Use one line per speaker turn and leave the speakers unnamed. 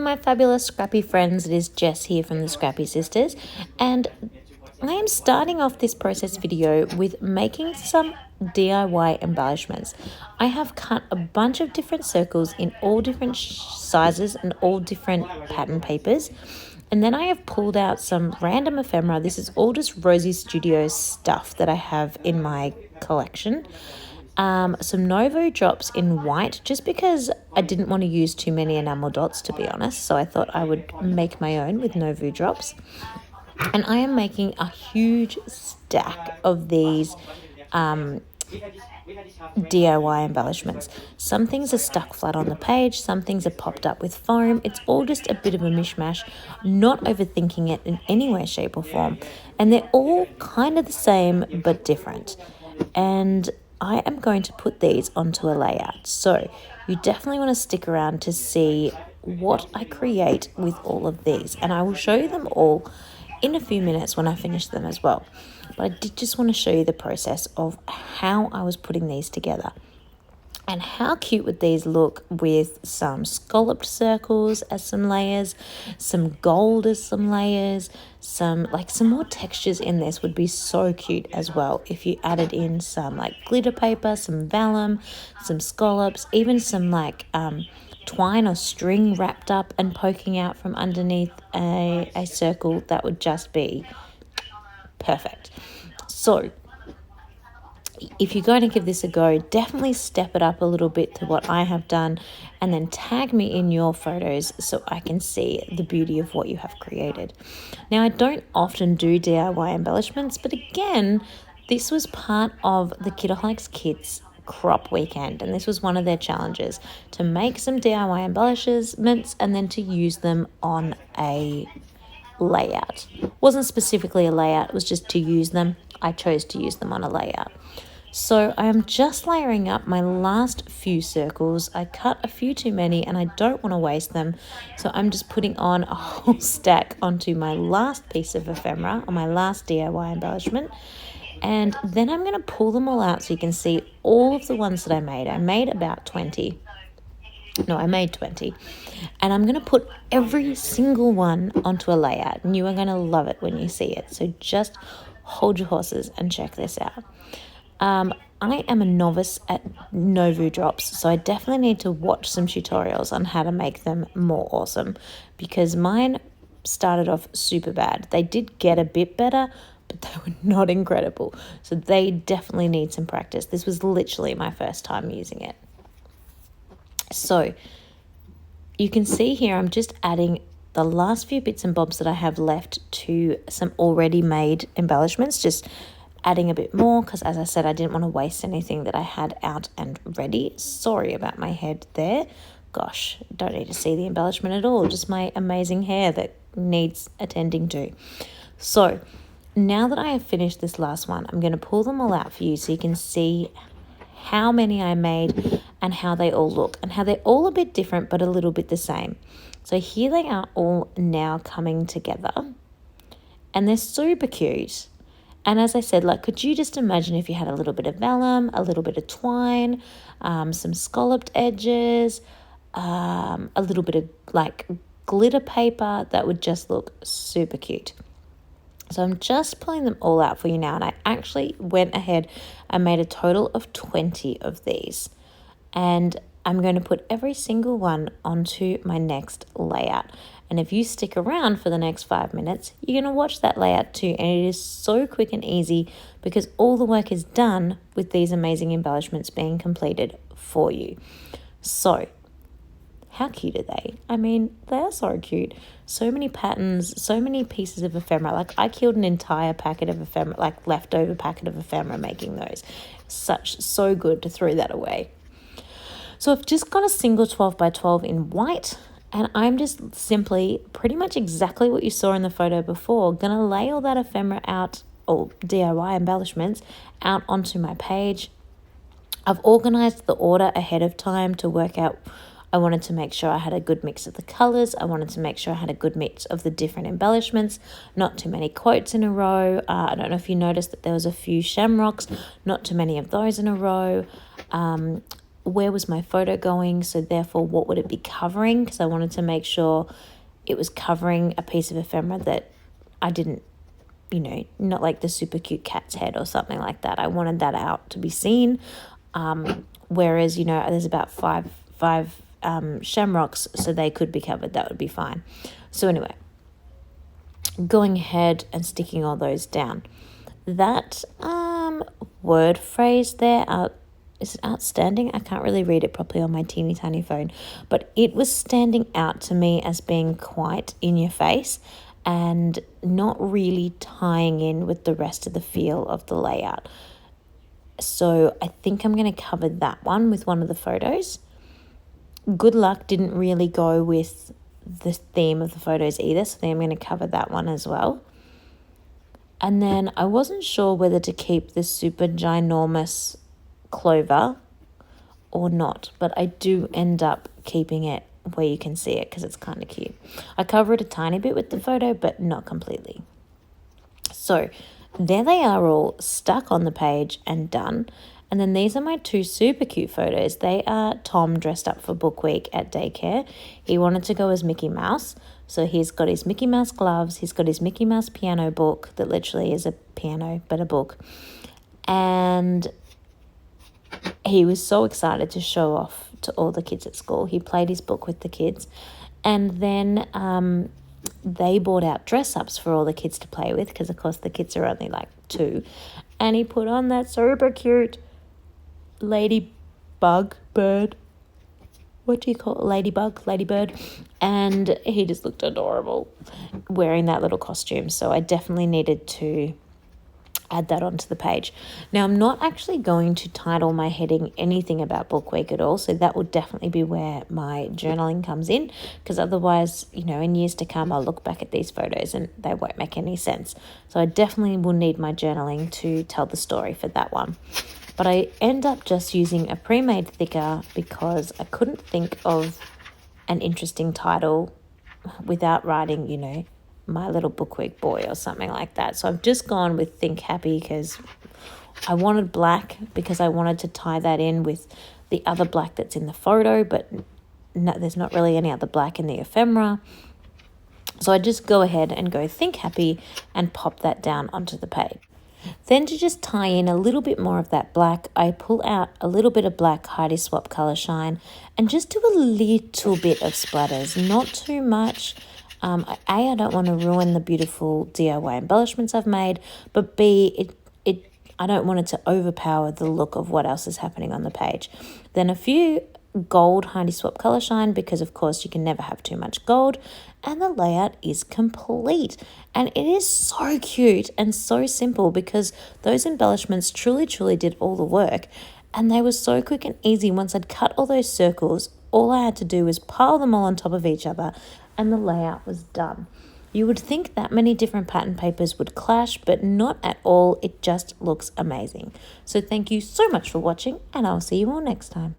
my fabulous Scrappy friends, it is Jess here from the Scrappy Sisters, and I am starting off this process video with making some DIY embellishments. I have cut a bunch of different circles in all different sizes and all different pattern papers, and then I have pulled out some random ephemera. This is all just Rosie Studio stuff that I have in my collection. Some Novo drops in white, just because I didn't want to use too many enamel dots, to be honest, so I thought I would make my own with Novo drops. And I am making a huge stack of these DIY embellishments. Some things are stuck flat on the page, some things are popped up with foam. It's all just a bit of a mishmash, not overthinking it in any way, shape or form. And they're all kind of the same but different. And I am going to put these onto a layout. So you definitely want to stick around to see what I create with all of these. And I will show you them all in a few minutes when I finish them as well. But I did just want to show you the process of how I was putting these together. And how cute would these look with some scalloped circles as some layers, some gold as some layers, some more textures in this would be so cute as well. If you added in some glitter paper, some vellum, some scallops, even some twine or string wrapped up and poking out from underneath a circle, that would just be perfect. So if you're going to give this a go, definitely step it up a little bit to what I have done, and then tag me in your photos so I can see the beauty of what you have created. Now, I don't often do DIY embellishments, but again, this was part of the Kitaholic Kids crop weekend, and this was one of their challenges, to make some DIY embellishments and then to use them on a layout. It wasn't specifically a layout, it was just to use them. I chose to use them on a layout. So I am just layering up my last few circles. I cut a few too many and I don't want to waste them. So I'm just putting on a whole stack onto my last piece of ephemera, on my last DIY embellishment. And then I'm going to pull them all out so you can see all of the ones that I made. I made about 20. No, I made 20. And I'm going to put every single one onto a layout. And you are going to love it when you see it. So just hold your horses and check this out. I am a novice at Novo drops, so I definitely need to watch some tutorials on how to make them more awesome, because mine started off super bad. They did get a bit better, but they were not incredible. So they definitely need some practice. This was literally my first time using it. So you can see here I'm just adding the last few bits and bobs that I have left to some already made embellishments, just adding a bit more because, as I said, I didn't want to waste anything that I had out and ready. Sorry about my head there. Gosh, don't need to see the embellishment at all, just my amazing hair that needs attending to. So now that I have finished this last one, I'm going to pull them all out for you so you can see how many I made and how they all look, and how they're all a bit different but a little bit the same. So here they are all now coming together, and they're super cute. And as I said, could you just imagine if you had a little bit of vellum, a little bit of twine, some scalloped edges, a little bit of glitter paper, that would just look super cute. So I'm just pulling them all out for you now, and I actually went ahead and made a total of 20 of these. And I'm going to put every single one onto my next layout. And if you stick around for the next 5 minutes, you're going to watch that layout too. And it is so quick and easy because all the work is done with these amazing embellishments being completed for you. So how cute are they? I mean, they are so cute. So many patterns, so many pieces of ephemera. I killed an entire packet of ephemera, leftover packet of ephemera making those. So good to throw that away. So I've just got a single 12 by 12 in white, and I'm just simply, pretty much exactly what you saw in the photo before, going to lay all that ephemera out, or DIY embellishments, out onto my page. I've organized the order ahead of time to work out. I wanted to make sure I had a good mix of the colors. I wanted to make sure I had a good mix of the different embellishments, not too many quotes in a row. I don't know if you noticed that there was a few shamrocks, not too many of those in a row. where was my photo going, so therefore what would it be covering, because I wanted to make sure it was covering a piece of ephemera that I didn't, not like the super cute cat's head or something like that. I wanted that out to be seen. Whereas, there's about five shamrocks, so they could be covered. That would be fine. So anyway, going ahead and sticking all those down. That word phrase there, is it outstanding? I can't really read it properly on my teeny tiny phone, but it was standing out to me as being quite in your face and not really tying in with the rest of the feel of the layout. So I think I'm going to cover that one with one of the photos. Good Luck didn't really go with the theme of the photos either, so I'm going to cover that one as well. And then I wasn't sure whether to keep this super ginormous clover or not, but I do end up keeping it where you can see it because it's kind of cute. I cover it a tiny bit with the photo, but not completely. So there they are, all stuck on the page and done. And then these are my two super cute photos. They are Tom dressed up for book week at daycare. He wanted to go as Mickey Mouse. So he's got his Mickey Mouse gloves. He's got his Mickey Mouse piano book that literally is a piano, but a book. And he was so excited to show off to all the kids at school. He played his book with the kids. And then they bought out dress-ups for all the kids to play with because, of course, the kids are only like 2. And he put on that super cute ladybird. What do you call it? Ladybird. And he just looked adorable wearing that little costume. So I definitely needed to add that onto the page. Now, I'm not actually going to title my heading anything about book week at all, so that will definitely be where my journaling comes in, because otherwise, in years to come, I'll look back at these photos and they won't make any sense. So I definitely will need my journaling to tell the story for that one. But I end up just using a pre-made thicker because I couldn't think of an interesting title without writing, My Little Book Week Boy or something like that. So I've just gone with Think Happy because I wanted black because I wanted to tie that in with the other black that's in the photo, but no, there's not really any other black in the ephemera. So I just go ahead and go Think Happy and pop that down onto the page. Then to just tie in a little bit more of that black, I pull out a little bit of black Heidi Swap Colour Shine and just do a little bit of splatters, not too much. I don't want to ruin the beautiful DIY embellishments I've made, but B, I don't want it to overpower the look of what else is happening on the page. Then a few gold Heidi Swap Colour Shine because, of course, you can never have too much gold, and the layout is complete. And it is so cute and so simple because those embellishments truly did all the work, and they were so quick and easy. Once I'd cut all those circles, all I had to do was pile them all on top of each other and the layout was done. You would think that many different pattern papers would clash, but not at all. It just looks amazing. So thank you so much for watching, and I'll see you all next time.